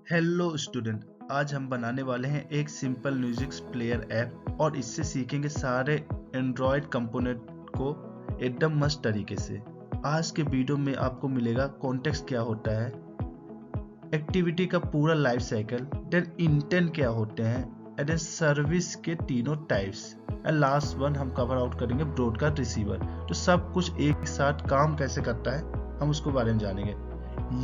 Hello student, आज हम बनाने वाले हैं एक सिंपल म्यूजिक प्लेयर ऐप और इससे सीखेंगे सारे एंड्रॉयड कंपोनेंट को एकदम मस्त तरीके से। आज के वीडियो में आपको मिलेगा कॉन्टेक्स्ट क्या होता है, एक्टिविटी का पूरा लाइफ साइकिल, देन इंटेंट क्या होते हैं एंड देन सर्विस के तीनों टाइप्स एंड लास्ट वन हम कवर आउट करेंगे ब्रॉडकास्ट रिसीवर। तो सब कुछ एक साथ काम कैसे करता है हम उसको बारे में जानेंगे।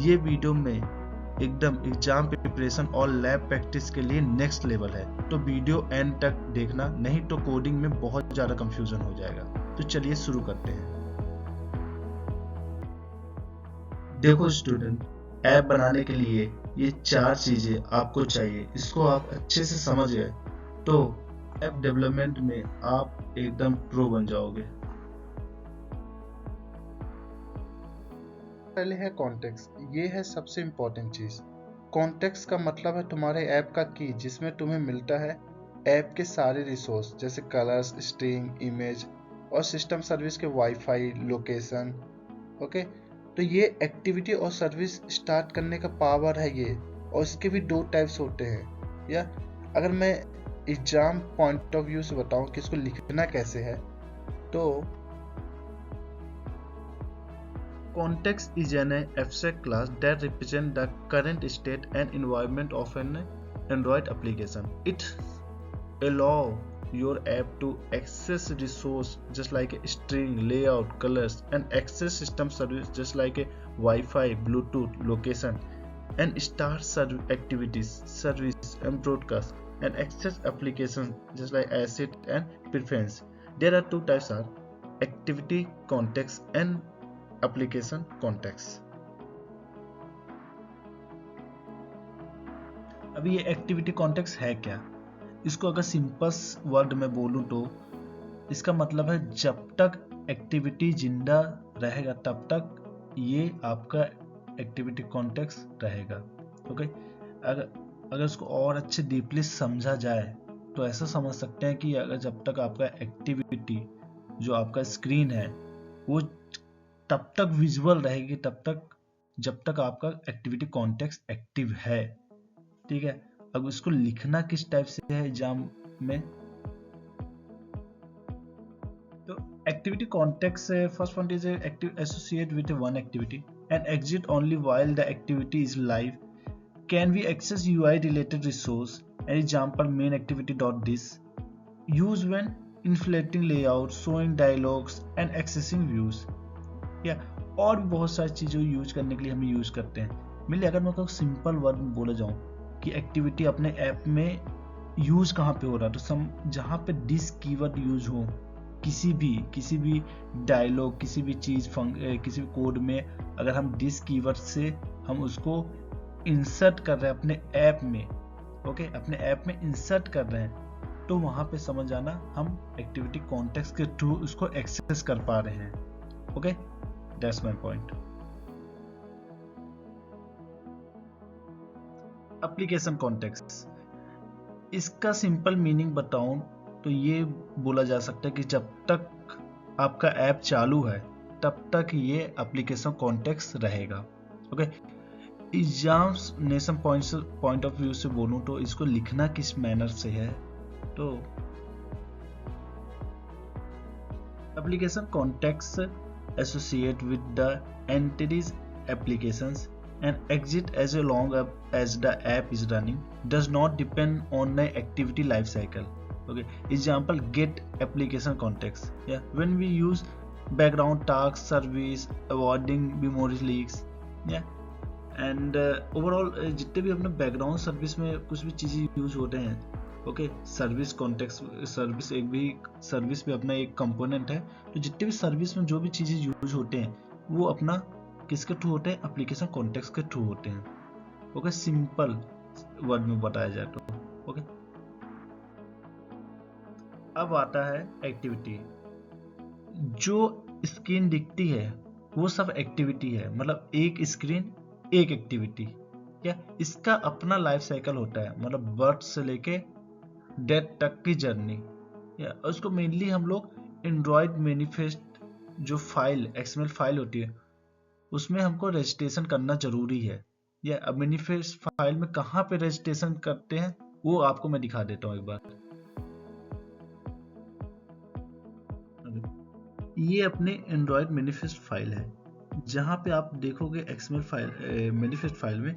ये वीडियो में एकदम एग्जाम प्रिपरेशन और लैब प्रैक्टिस के लिए नेक्स्ट लेवल है, तो वीडियो एंड तक देखना, नहीं तो कोडिंग में बहुत ज़्यादा कंफ्यूजन हो जाएगा। तो चलिए शुरू करते हैं। देखो स्टूडेंट, ऐप बनाने के लिए ये 4 चीज़ें आपको चाहिए। इसको आप अच्छे से समझ गए तो ऐप डेवलपमेंट में आप एकदम प्रो बन जाओगे। पहले है कॉन्टेक्स्ट। ये है सबसे इम्पोर्टेंट चीज़। कॉन्टेक्स्ट का मतलब है तुम्हारे ऐप का की, जिसमें तुम्हें मिलता है ऐप के सारे रिसोर्स जैसे कलर्स, स्ट्रिंग, इमेज और सिस्टम सर्विस के वाईफाई, लोकेशन। ओके, तो ये एक्टिविटी और सर्विस स्टार्ट करने का पावर है ये। और इसके भी 2 टाइप्स होते हैं। या अगर मैं एग्जाम पॉइंट ऑफ व्यू से बताऊं कि इसको लिखना कैसे है, तो Context is an abstract class that represents the current state and environment of an Android application. It allows your app to access resource just like a string, layout, colors, and access system service just like a Wi-Fi, Bluetooth, location, and start activities, service, and broadcast, and access applications just like asset and preference. There are 2 types: are activity context and application context. अभी ये activity context है क्या? इसको अगर simple word में बोलूं तो इसका मतलब है जब तक एक्टिविटी जिंदा रहेगा तब तक ये आपका एक्टिविटी कॉन्टेक्स्ट रहेगा। ओके, अगर इसको और अच्छे डीपली समझा जाए तो ऐसा समझ सकते हैं कि अगर जब तक आपका एक्टिविटी जो आपका स्क्रीन है वो तब तक विजुअल रहेगी, तब तक जब तक आपका एक्टिविटी कॉन्टेक्स्ट एक्टिव है। ठीक है, अब इसको लिखना किस टाइप से है एग्जाम में, तो एक्टिविटी कॉन्टेक्स्ट से first point is active associate with one activity and exit only while the activity is live, can be access UI related resource, an example main activity dot this, use when inflating layout, showing dialogs and accessing views, या और भी बहुत सारी चीज़ों use करने के लिए हम यूज करते हैं। मिले अगर मैं सिंपल वर्ड में बोला जाऊं कि एक्टिविटी अपने ऐप में यूज कहाँ पे हो रहा है, तो जहाँ पे दिस कीवर्ड यूज हो, किसी भी डायलॉग, किसी भी चीज, किसी भी कोड में अगर हम दिस कीवर्ड से हम उसको इंसर्ट कर रहे हैं अपने ऐप में, ओके, अपने ऐप में इंसर्ट कर रहे हैं, तो वहां पे समझ आना हम एक्टिविटी कॉन्टेक्स्ट के थ्रू उसको एक्सेस कर पा रहे हैं। Okay, that's my point. Application context, इसका सिंपल मीनिंग बताऊं तो ये बोला जा सकता है कि जब तक आपका ऐप चालू है तब तक ये एप्लीकेशन कॉन्टेक्स्ट रहेगा। Okay, examination point of view से बोलूं तो इसको लिखना किस मैनर से है, तो application context associate with the entity's applications and exit as long as the app is running, does not depend on the activity life cycle. Okay, example, get application context. Yeah, when we use background tasks, service, avoiding memory leaks. Yeah, and overall जितने भी अपने background service में कुछ भी चीज़ें use होते हैं, okay, service context, service भी अपना एक कंपोनेंट है। तो जितने भी सर्विस में जो भी चीजें यूज होते हैं वो अपना किसके थ्रू होते हैं, एप्लीकेशन कॉन्टेक्स्ट के थ्रू होते हैं। ओके, सिंपल वर्ड में बताया जाए तो। ओके, अब आता है एक्टिविटी। जो स्क्रीन दिखती है वो सब एक्टिविटी है, मतलब एक स्क्रीन एक एक्टिविटी। क्या इसका अपना लाइफ साइकिल होता है, मतलब बर्थ से लेके डेथ तक की जर्नी। या उसको मेनली हम लोग एंड्रॉयड मैनिफेस्ट जो फाइल, एक्सएमएल फाइल होती है, उसमें हमको रजिस्ट्रेशन करना जरूरी है। या मैनिफेस्ट फाइल में कहाँ पे रजिस्ट्रेशन करते हैं वो आपको मैं दिखा देता हूँ एक बार। ये अपने एंड्रॉयड मैनिफेस्ट फाइल है, जहाँ पे आप देखोगे एक्सएमएल फाइल मैनिफेस्ट फाइल में,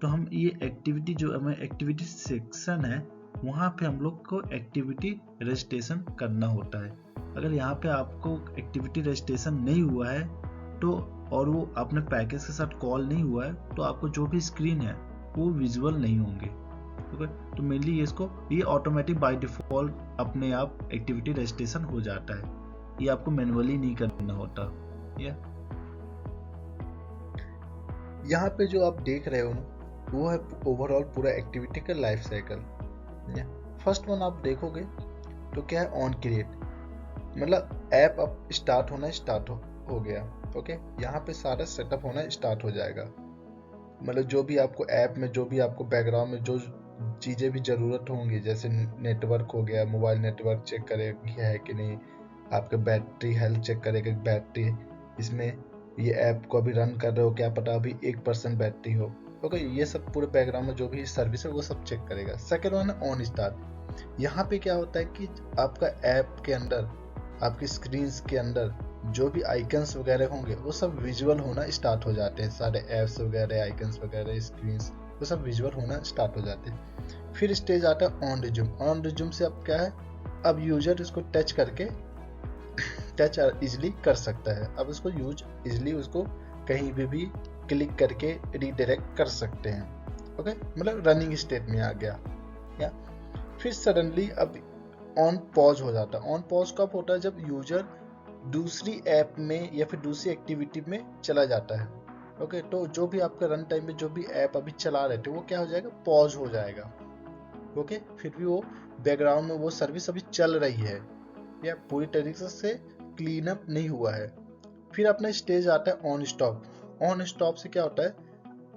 तो हम ये एक्टिविटी जो हमें एक्टिविटी सेक्शन है वहाँ पे हम लोग को एक्टिविटी रजिस्ट्रेशन करना होता है। अगर यहाँ पे आपको एक्टिविटी रजिस्ट्रेशन नहीं हुआ है तो, और वो अपने पैकेज के साथ कॉल नहीं हुआ है, तो आपको जो भी स्क्रीन है वो विजुअल नहीं होंगे। ओके, तो मेनली ये ऑटोमेटिक बाय डिफॉल्ट अपने आप एक्टिविटी रजिस्ट्रेशन हो जाता है, ये आपको मैनुअली नहीं करना होता। यहाँ पे जो आप देख रहे हो ना, वो है ओवरऑल पूरा एक्टिविटी का लाइफ साइकिल। फर्स्ट वन आप देखोगे तो क्या है, ऑन क्रिएट, मतलब ऐप अब स्टार्ट होना हो गया। ओके, यहाँ पे सारा सेटअप होना स्टार्ट हो जाएगा। मतलब जो भी आपको ऐप में, जो भी आपको बैकग्राउंड में जो चीज़ें भी ज़रूरत होंगी, जैसे नेटवर्क हो गया, मोबाइल नेटवर्क चेक करेगा है कि नहीं, आपके बैटरी हेल्थ चेक करेगा, बैटरी इसमें ये ऐप को अभी रन कर रहे हो, क्या पता अभी 1% बैटरी हो। ओके, ये सब पूरे बैकग्राउंड में जो भी सर्विस है वो सब चेक करेगा। सेकेंड वन है ऑन स्टार्ट। यहाँ पे क्या होता है कि आपका ऐप के अंदर, आपकी स्क्रीन के अंदर जो भी आइकन्स वगैरह होंगे वो सब विजुअल होना स्टार्ट हो जाते हैं। सारे ऐप्स वगैरह, आइकन्स वगैरह, स्क्रीन, वो सब विजुअल होना स्टार्ट हो जाते हैं। फिर स्टेज आता है ऑन रिज्यूम। ऑन रिज्यूम से अब क्या है, अब यूजर इसको टच करके टच इजिली कर सकता है। अब इसको यूज इजिली उसको कहीं भी क्लिक करके रीडायरेक्ट कर सकते हैं। ओके, मतलब रनिंग स्टेट में आ गया। या फिर सडनली अब ऑन पॉज हो जाता है। ऑन पॉज कब होता है, जब यूजर दूसरी ऐप में या फिर दूसरी एक्टिविटी में चला जाता है। ओके, तो जो भी आपका रन टाइम में जो भी ऐप अभी चला रहे थे वो क्या हो जाएगा, पॉज हो जाएगा। ओके, फिर भी वो बैकग्राउंड में वो सर्विस अभी चल रही है या पूरी तरीके से क्लीन अप नहीं हुआ है। फिर अपना स्टेज आता है ऑन स्टॉप। ऑन स्टॉप से क्या होता है,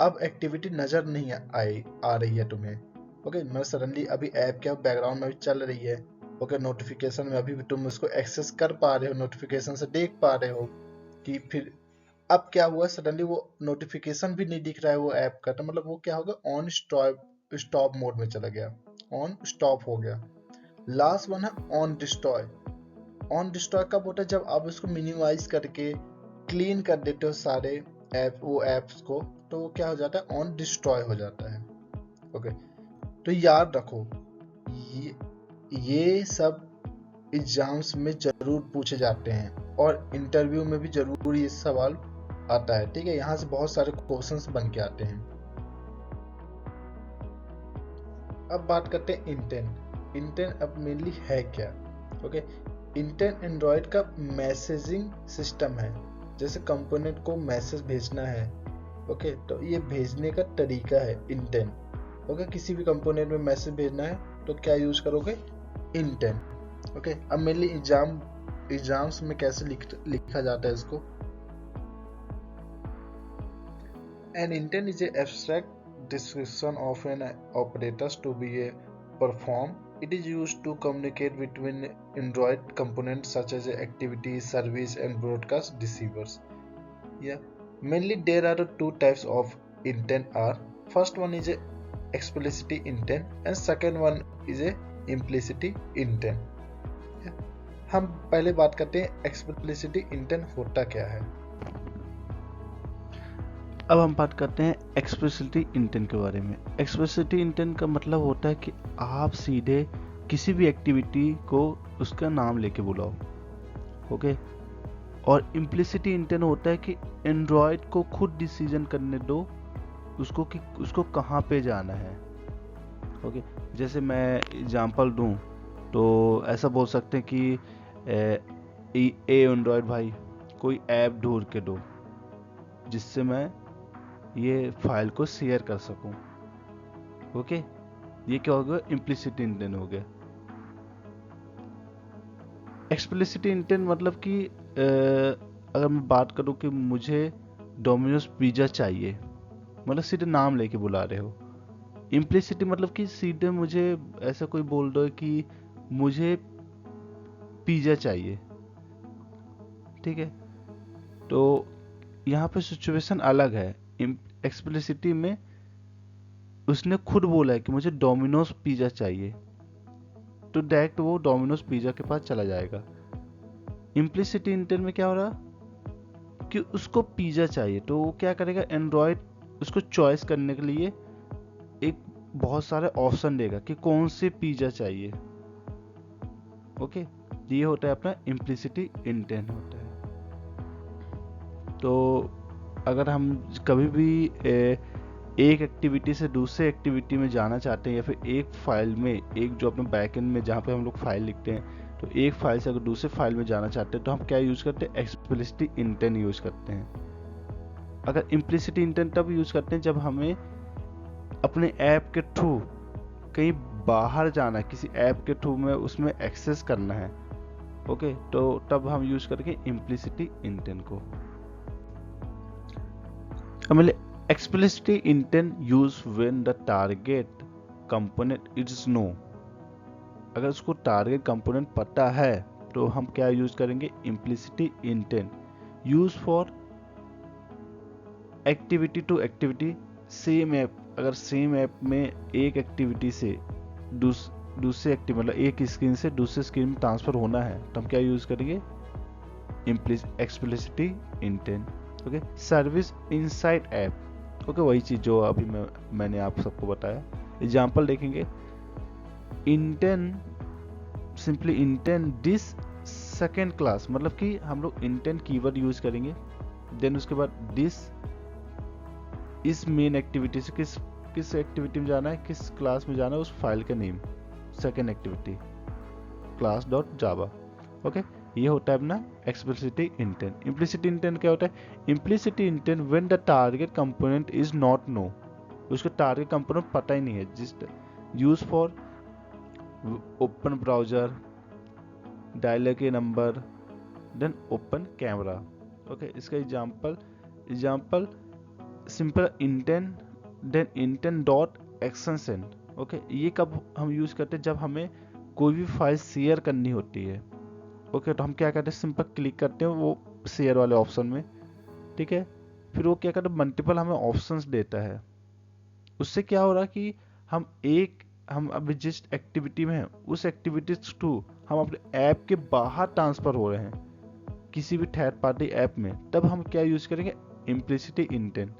अब एक्टिविटी नजर नहीं आ रही है तुम्हें। ओके, मैं सडनली अभी ऐप क्या बैकग्राउंड में भी चल रही है। ओके, नोटिफिकेशन में अभी भी तुम उसको एक्सेस कर पा रहे हो, नोटिफिकेशन से देख पा रहे हो कि फिर अब क्या हुआ, सडनली वो नोटिफिकेशन भी नहीं दिख रहा है वो ऐप का, तो मतलब वो क्या होगा, ऑन स्टॉप मोड में चला गया, ऑन स्टॉप हो गया। लास्ट वन है ऑन डिस्ट्रॉय। ऑन डिस्ट्रॉय कब होता है, जब आप उसको मिनिमाइज करके क्लीन कर देते हो सारे वो एप्स को, तो वो क्या हो जाता है, ऑन डिस्ट्रॉय हो जाता है। ओके, तो याद रखो ये सब एग्जाम्स में जरूर पूछे जाते हैं और इंटरव्यू में भी जरूर ये सवाल आता है। ठीक है, यहाँ से बहुत सारे क्वेश्चंस बन के आते हैं। अब बात करते हैं इंटेंट। इंटेंट अब मेनली है क्या। ओके, इंटेंट एंड्रॉयड का मैसेजिंग सिस्टम है। जैसे कंपोनेंट को मैसेज भेजना है, ओके, तो ये भेजने का तरीका है इंटेंट। ओके, किसी भी कंपोनेंट में मैसेज भेजना है तो क्या यूज करोगे, इंटेंट। ओके, अब मेनली एग्जाम्स में कैसे लिखा जाता है इसको। An intent is a abstract description of an operators to be performed. It is used to communicate between Android components such as activity, service, and broadcast receivers. Yeah, mainly there are two types of intent. First one is a explicit intent and second one is a implicit intent. Yeah. हम पहले बात करते हैं explicit intent होता क्या है। अब हम बात करते हैं एक्सप्लिसिट इंटेंट के बारे में। एक्सप्लिसिट इंटेंट का मतलब होता है कि आप सीधे किसी भी एक्टिविटी को उसका नाम लेके बुलाओ। ओके, और इम्प्लिसिट इंटेंट होता है कि एंड्रॉयड को खुद डिसीजन करने दो उसको कि उसको कहाँ पे जाना है। ओके, जैसे मैं एग्जांपल दूं तो ऐसा बोल सकते हैं कि ए एंड्रॉयड भाई कोई ऐप ढूंढ के दो जिससे मैं ये फाइल को शेयर कर सकूं। ओके, ये क्या हो गया, इम्प्लिसिट इंटेंट हो गया। एक्सप्लिसिट इंटेंट मतलब कि अगर मैं बात करूं कि मुझे डोमिनोज पिज्जा चाहिए, मतलब सीधे नाम लेके बुला रहे हो। इम्प्लिसिट मतलब कि सीधे मुझे ऐसा कोई बोल दो कि मुझे पिज्जा चाहिए। ठीक है, तो यहाँ पे सिचुएशन अलग है। एक्सप्लिसिटी में उसने खुद बोला है कि मुझे डोमिनोज पिज़्ज़ा चाहिए, तो डायरेक्ट वो डोमिनोज पिज़्ज़ा के पास चला जाएगा। इम्प्लिसिटी इंटेंट में क्या हो रहा कि उसको पिज़्ज़ा चाहिए, तो वो क्या करेगा, एंड्रॉयड उसको चॉइस करने के लिए एक बहुत सारे ऑप्शन देगा कि कौन से पिज़्ज़ा चाहिए। ओके, ये होता है अपना इम्प्लिसिटी इंटेंट होता है। तो अगर हम कभी भी एक एक्टिविटी से दूसरे एक्टिविटी में जाना चाहते हैं, या फिर एक फाइल में, एक जो अपने बैकएंड में जहाँ पे हम लोग फाइल लिखते हैं, तो एक फाइल से अगर दूसरे फाइल में जाना चाहते हैं तो हम क्या यूज करते हैं, एक्सप्लिसिटी इंटेंट यूज करते हैं। अगर इम्प्लिसिटी इंटेंट तब यूज करते हैं जब हमें अपने ऐप के थ्रू कहीं बाहर जाना है, किसी ऐप के थ्रू में उसमें एक्सेस करना है। ओके, तो तब हम यूज करेंगे इम्प्लिसिटी इंटेंट को। हमें explicitly intent used when the target component is known। अगर उसको टारगेट कंपोनेंट पता है तो हम क्या यूज करेंगे, implicit intent use for activity to activity same app. अगर सेम ऐप में एक एक्टिविटी से दूसरे एक्टिविटी, मतलब एक स्क्रीन से दूसरे स्क्रीन में ट्रांसफर होना है, तो हम क्या यूज करेंगे, explicitly intent. Okay, service inside app. Okay, वही चीज जो अभी मैंने आप सबको बताया। एग्जाम्पल देखेंगे, intent, simply intent this second class, मतलब कि हम लोग इंटेंट कीवर्ड यूज करेंगे, देन उसके बाद दिस इस मेन एक्टिविटी से किस एक्टिविटी में जाना है, किस क्लास में जाना है, उस फाइल का name, second activity class dot जावा। ओके, ये होता है अपना एक्सप्लिसिटी इंटेंट। इम्प्लिसिटी इंटेंट क्या होता है, implicit intent when the target component is not known, उसको टारगेट कंपोनेंट पता ही नहीं है, just use for open browser, dialer के number, then open camera. Okay, इसका example simple intent, then intent dot action send. Okay, ये कब हम यूज करते हैं, जब हमें कोई भी फाइल शेयर करनी होती है। ओके, तो हम क्या करते हैं, सिंपल क्लिक करते हैं वो शेयर वाले ऑप्शन में, ठीक है, फिर वो क्या करते हैं, मल्टीपल हमें ऑप्शंस देता है। उससे क्या हो रहा है कि हम अभी जिस एक्टिविटी में हैं उस एक्टिविटी थ्रू हम अपने ऐप के बाहर ट्रांसफर हो रहे हैं किसी भी थर्ड पार्टी ऐप में, तब हम क्या यूज करेंगे, इम्प्लिसिटी इंटेंट।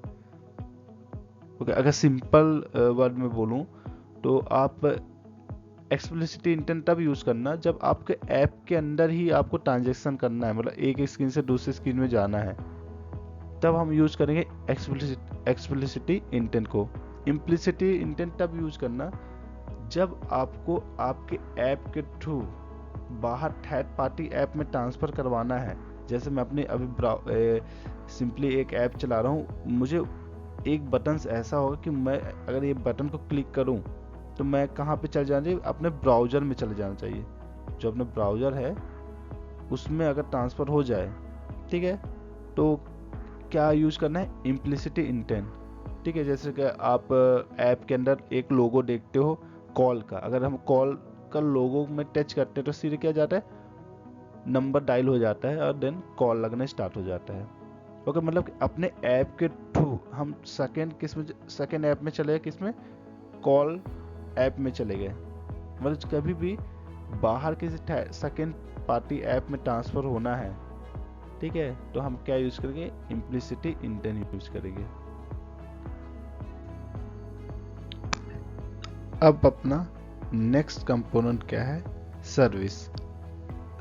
ओके, अगर सिंपल वर्ड में बोलूं तो आप एक्सप्लिसिटी इंटेंट तब यूज करना जब आपके ऐप के अंदर ही आपको ट्रांजैक्शन करना है, मतलब एक स्क्रीन से दूसरी स्क्रीन में जाना है, तब हम यूज करेंगे एक्सप्लिसिटी इंटेंट को। इम्प्लिसिटी इंटेंट तब यूज करना जब आपको आपके ऐप के थ्रू बाहर थर्ड पार्टी ऐप में ट्रांसफर करवाना है। जैसे मैं अपने अभी सिंपली एक ऐप चला रहा हूँ, मुझे एक बटन ऐसा होगा कि मैं अगर ये बटन को क्लिक करूँ तो मैं कहाँ पे चल जाना चाहिए, अपने ब्राउजर में चले जाना चाहिए। जो अपना ब्राउजर है उसमें अगर ट्रांसफर हो जाए, ठीक है, तो क्या यूज करना है, इम्प्लिसिटी इंटेंट। ठीक है, जैसे कि आप ऐप के अंदर एक लोगो देखते हो कॉल का, अगर हम कॉल का लोगो में टच करते हैं तो सीधे क्या जाता है, नंबर डायल हो जाता है और देन कॉल लगना स्टार्ट हो जाता है। ओके, मतलब कि अपने ऐप के थ्रू हम सेकेंड ऐप में चले गए, किसमें, कॉल ऐप में चले गए। मतलब कभी भी बाहर किसी सेकेंड पार्टी ऐप में ट्रांसफर होना है, ठीक है, तो हम क्या यूज करेंगे, इम्प्लिसिटी इंटेंट यूज करेंगे। अब अपना नेक्स्ट कंपोनेंट क्या है, सर्विस।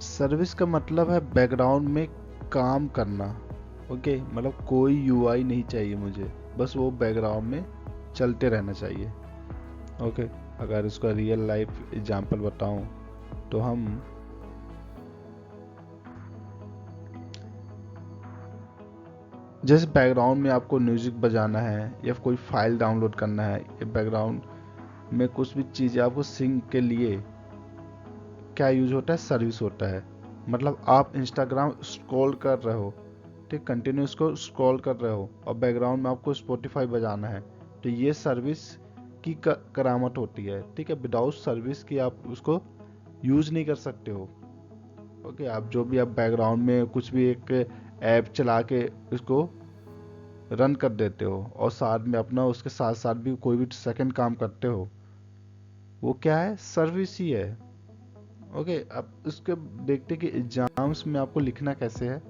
सर्विस का मतलब है बैकग्राउंड में काम करना। ओके, मतलब कोई यूआई नहीं चाहिए मुझे, बस वो बैकग्राउंड में चलते रहना चाहिए। ओके, अगर इसका रियल लाइफ एग्जांपल बताऊं तो हम जैसे बैकग्राउंड में आपको म्यूजिक बजाना है या कोई फाइल डाउनलोड करना है, या बैकग्राउंड में कुछ भी चीज़ आपको सिंक के लिए क्या यूज होता है, सर्विस होता है। मतलब आप इंस्टाग्राम स्क्रॉल कर रहे हो, ठीक, कंटिन्यू उसको स्क्रॉल कर रहे हो और बैकग्राउंड में आपको स्पॉटिफाई बजाना है, तो ये सर्विस की करामत होती है। ठीक है, विदाउट सर्विस की आप उसको यूज नहीं कर सकते हो। ओके, आप जो भी आप बैकग्राउंड में कुछ भी एक ऐप चला के उसको रन कर देते हो और साथ में अपना उसके साथ साथ भी कोई भी सेकंड काम करते हो, वो क्या है, सर्विस ही है। ओके, अब इसके देखते कि एग्जाम्स में आपको लिखना कैसे है।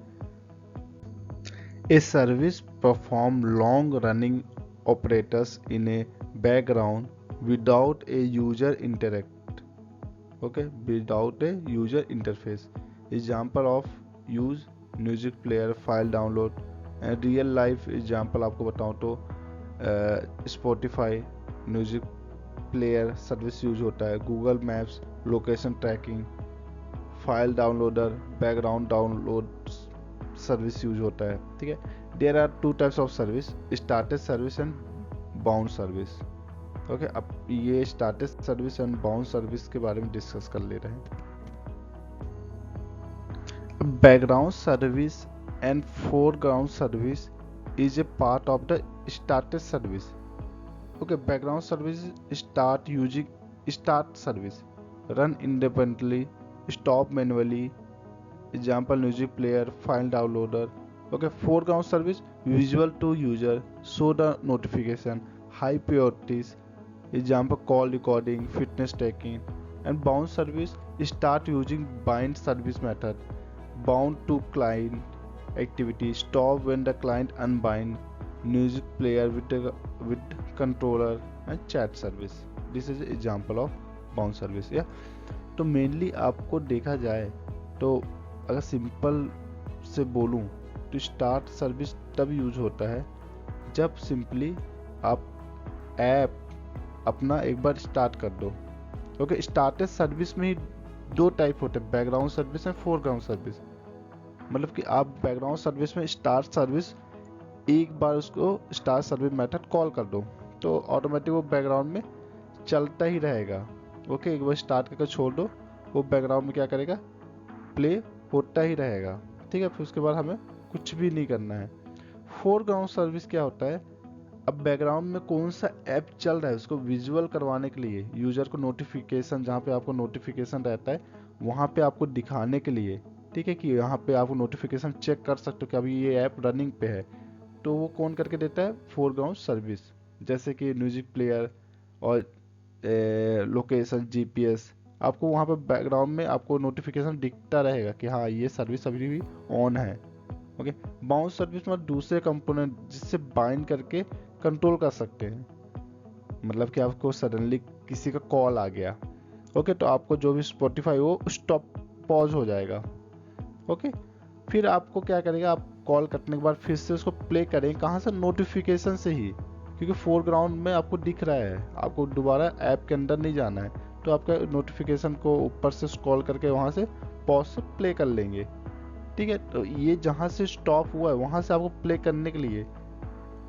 A service perform long running operators in a background without a user interact, okay, without a user interface. Example of use music player, file download and real life example आपको बताऊं तो Spotify music player service use होता है, Google Maps location tracking, file downloader background download service use होता है। ठीक है, there are two types of service, started service and bound service. Okay, अब ये started service and bound service के बारे में डिस्कस कर ले रहे हैं। Background service and foreground service is a part of the started service. Okay, background service start service, run independently, stop manually, example music player, file downloader. Okay, foreground service visual to user, show the notification, high priorities, example call recording, fitness tracking. And bound service start using bind service method, bound to client activity, stop when the client unbind, music player with controller and chat service. This is example of bound service. या तो mainly आपको देखा जाए तो अगर simple से बोलूं तो स्टार्ट सर्विस तब यूज होता है जब सिंपली आप ऐप अपना एक बार स्टार्ट कर दो। ओके, स्टार्टेड सर्विस में ही दो टाइप होते हैं, background service and foreground service. मतलब कि आप बैकग्राउंड सर्विस में स्टार्ट सर्विस एक बार उसको स्टार्ट सर्विस मेथड कॉल कर दो तो ऑटोमेटिक वो बैकग्राउंड में चलता ही रहेगा। ओके, एक बार स्टार्ट करके छोड़ दो, वो बैकग्राउंड में क्या करेगा, प्ले होता ही रहेगा। ठीक है, फिर उसके बाद हमें कुछ भी नहीं करना है। फोरग्राउंड सर्विस क्या होता है, अब बैकग्राउंड में कौन सा ऐप चल रहा है उसको विजुअल करवाने के लिए, यूजर को नोटिफिकेशन, जहाँ पे आपको नोटिफिकेशन रहता है वहाँ पे आपको दिखाने के लिए। ठीक है, कि यहाँ पे आप नोटिफिकेशन चेक कर सकते हो कि अभी ये ऐप रनिंग पे है, तो वो कौन करके देता है, फोरग्राउंड सर्विस। जैसे कि म्यूजिक प्लेयर और लोकेशन जीपीएस, आपको वहाँ पे बैकग्राउंड में आपको नोटिफिकेशन दिखता रहेगा कि हाँ ये सर्विस अभी भी ऑन है। ओके, बाउंड सर्विस में दूसरे कंपोनेंट जिससे बाइंड करके कंट्रोल कर सकते हैं। मतलब कि आपको सडनली किसी का कॉल आ गया, ओके, तो आपको जो भी स्पॉटिफाई वो स्टॉप पॉज हो जाएगा। ओके, फिर आपको क्या करेगा, आप कॉल करने के बाद फिर से उसको प्ले करें, कहाँ से, नोटिफिकेशन से ही, क्योंकि फोरग्राउंड में आपको दिख रहा है, आपको दोबारा ऐप के अंदर नहीं जाना है, तो आपका नोटिफिकेशन को ऊपर से स्क्रॉल करके वहाँ से पॉज से प्ले कर लेंगे। ठीक है, तो ये जहाँ से स्टॉप हुआ है वहाँ से आपको प्ले करने के लिए,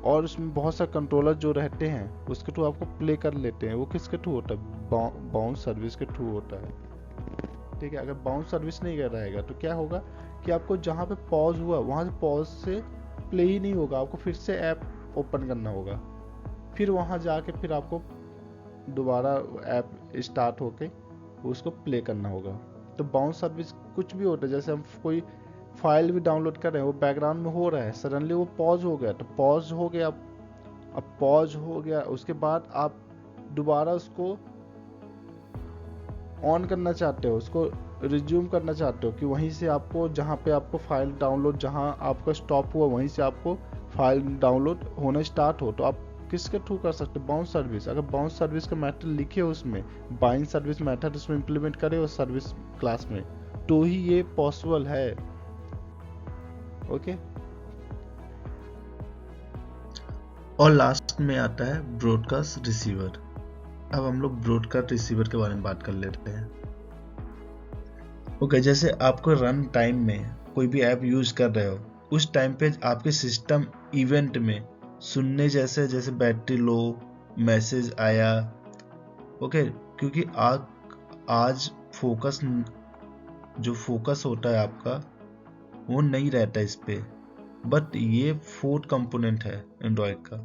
और उसमें बहुत सारे कंट्रोलर जो रहते हैं उसके थ्रू आपको प्ले कर लेते हैं। वो किसके थ्रू होता है, बाउंड सर्विस के थ्रू होता है। ठीक है, अगर बाउंड सर्विस नहीं कर रहेगा तो क्या होगा कि आपको जहाँ पे पॉज हुआ वहाँ से पॉज से प्ले ही नहीं होगा, आपको फिर से ऐप ओपन करना होगा, फिर वहाँ जाके फिर आपको दोबारा ऐप स्टार्ट होके उसको प्ले करना होगा। तो बाउंड सर्विस कुछ भी होता है, जैसे हम कोई फाइल भी डाउनलोड कर रहे हैं, वो बैकग्राउंड में हो रहा है, सडनली वो पॉज हो गया, तो पॉज हो गया, अब पॉज हो गया उसके बाद आप दोबारा उसको ऑन करना चाहते हो, उसको रिज्यूम करना चाहते हो कि वहीं से आपको, जहाँ पे आपको फाइल डाउनलोड, जहाँ आपका स्टॉप हुआ वहीं से आपको फाइल डाउनलोड होना स्टार्ट हो, तो आप किसके थ्रू कर सकते हो, बाउंड सर्विस। अगर बाउंड सर्विस का मेथड लिखे हो उसमें, बाइंड सर्विस मेथड उसमें इंप्लीमेंट करे हो सर्विस क्लास में, तो ही ये पॉसिबल है। ओके, और लास्ट में आता है ब्रॉडकास्ट रिसीवर। अब हम लोग ब्रॉडकास्ट रिसीवर के बारे में बात कर लेते हैं। ओके, जैसे आपको रन टाइम में कोई भी ऐप यूज कर रहे हो, उस टाइम पे आपके सिस्टम इवेंट में सुनने जैसे बैटरी लो, मैसेज आया, ओके, क्योंकि आज जो फोकस होता है आपका वो नहीं रहता इस पे, बट ये फोर्थ कंपोनेंट है एंड्रॉयड का।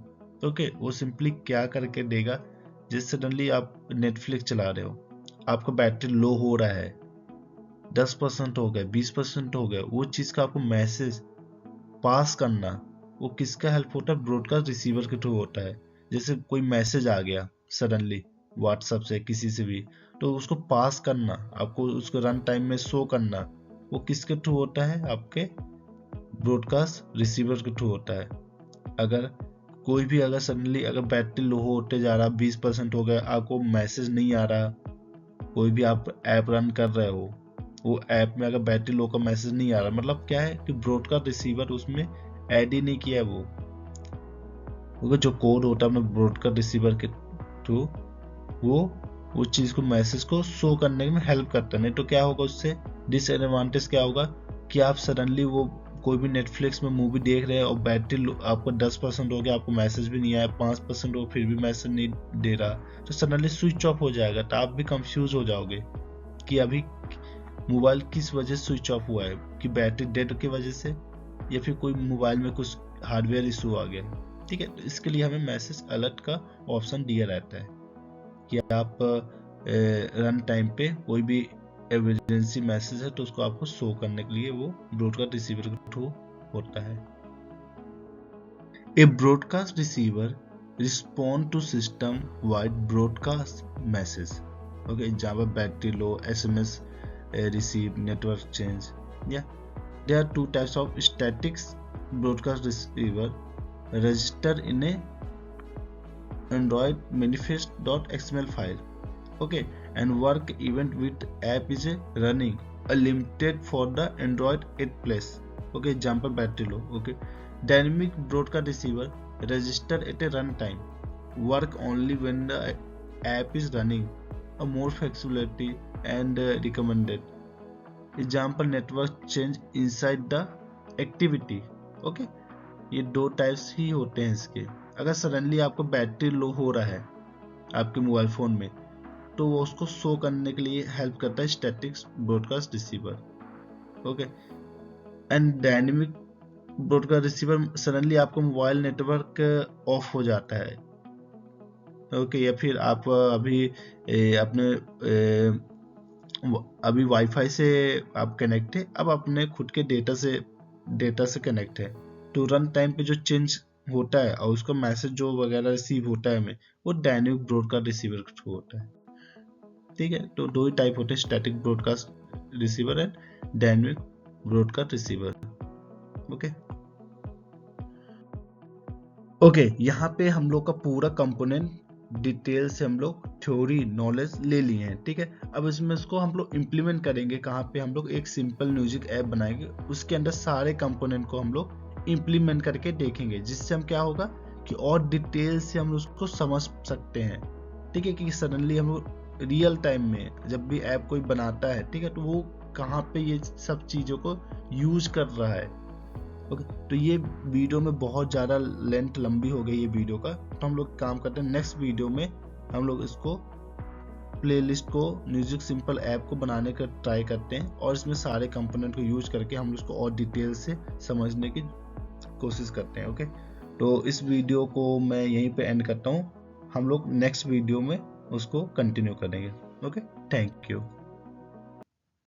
ओके, वो सिंपली क्या करके देगा, जैसे सडनली आप नेटफ्लिक्स चला रहे हो, आपका बैटरी लो हो रहा है, 10% हो गया, 20% हो गया, वो चीज का आपको मैसेज पास करना वो किसका हेल्प होता है, ब्रॉडकास्ट रिसीवर के थ्रू होता है। जैसे कोई मैसेज आ गया सडनली व्हाट्सएप से किसी से भी, तो उसको पास करना, आपको उसको रन टाइम में शो करना, वो किसके थ्रू होता है, आपके ब्रॉडकास्ट रिसीवर के थ्रू होता है। अगर कोई भी अगर सडनली अगर बैटरी लो होते जा रहा, 20% हो गया, आपको मैसेज नहीं आ रहा, कोई भी आप ऐप रन कर रहे हो, वो ऐप में अगर बैटरी लो का मैसेज नहीं आ रहा, मतलब क्या है कि ब्रॉडकास्ट रिसीवर उसमें ऐड ही नहीं किया है वो, क्योंकि जो कोड होता है अपने ब्रॉडकास्ट रिसीवर के थ्रू वो चीज को मैसेज को शो करने में हेल्प करता है। नहीं तो क्या होगा, उससे डिसएडवांटेज क्या होगा कि आप सडनली वो कोई भी नेटफ्लिक्स में मूवी देख रहे हैं और बैटरी आपका 10% हो गया, आपको मैसेज भी नहीं आया, 5% हो फिर भी मैसेज नहीं दे रहा, तो सडनली स्विच ऑफ हो जाएगा, तो आप भी कंफ्यूज हो जाओगे कि अभी मोबाइल किस वजह से स्विच ऑफ हुआ है, कि बैटरी डेड की वजह से या फिर कोई मोबाइल में कुछ हार्डवेयर इशू आ गया। ठीक है, तो इसके लिए हमें मैसेज अलर्ट का ऑप्शन दिया रहता है कि आप रन टाइम पे कोई भी इमरजेंसी मैसेज है तो उसको आपको शो करने के लिए वो ब्रॉडकास्ट रिसीवर के थ्रू होता है। A broadcast receiver respond to system wide broadcast message, okay, जहाँ पर battery low, SMS receive, network change. Yeah, there are two types of static broadcast receiver registered in a Android manifest.xml file, okay, and work even with app is running a limited for the Android 8 plus, okay, jumper battery low, okay. Dynamic broadcast receiver registered at a runtime, work only when the app is running, a more flexibility and recommended. Example, network change inside the activity, okay. ये दो types ही होते हैं इसके। अगर suddenly आपको battery low हो रहा है आपके मोबाइल फोन में, तो वो उसको शो करने के लिए हेल्प करता है static broadcast receiver, okay. And dynamic broadcast receiver, suddenly आपका मोबाइल नेटवर्क ऑफ हो जाता है, ओके, या फिर आप अभी वाईफाई से आप कनेक्ट है, अब अपने खुद के डेटा से कनेक्ट है, तो रन टाइम पे जो चेंज होता है और उसका मैसेज जो वगैरह रिसीव होता है हमें, वो डायनेमिक ब्रॉडकास्ट रिसीवर के थ्रू होता है। ठीक है, तो दो ही टाइप होते हैं, static broadcast receiver and dynamic broadcast receiver, okay. Okay, यहाँ पे हम लोग का पूरा कंपोनेंट डिटेल से हम लोग थ्योरी नॉलेज ले लिए हैं। ठीक है, अब इसमें इसको हम लोग इम्प्लीमेंट करेंगे कहाँ पे, हम लोग एक सिंपल म्यूजिक ऐप बनाएंगे, उसके अंदर सारे कंपोनेंट को हम लोग इम्प्लीमेंट करके देखेंगे, जिससे हम क्या होगा कि और डिटेल से हम उसको समझ सकते हैं। ठीक है, कि सडनली हम लोग रियल टाइम में जब भी ऐप कोई बनाता है, ठीक है, तो वो कहाँ पे ये सब चीजों को यूज कर रहा है। ओके, तो ये वीडियो में बहुत ज़्यादा लेंथ लंबी हो गई है वीडियो का, तो हम लोग काम करते हैं नेक्स्ट वीडियो में हम लोग इसको प्लेलिस्ट को म्यूजिक सिंपल ऐप को बनाने का ट्राई करते हैं, और इसमें सारे कंपोनेंट को यूज करके हम इसको और डिटेल से समझने की कोशिश करते हैं। ओके, तो इस वीडियो को मैं यहीं पे एंड करता हूँ, हम लोग नेक्स्ट वीडियो में उसको कंटिन्यू करेंगे। Okay, thank you.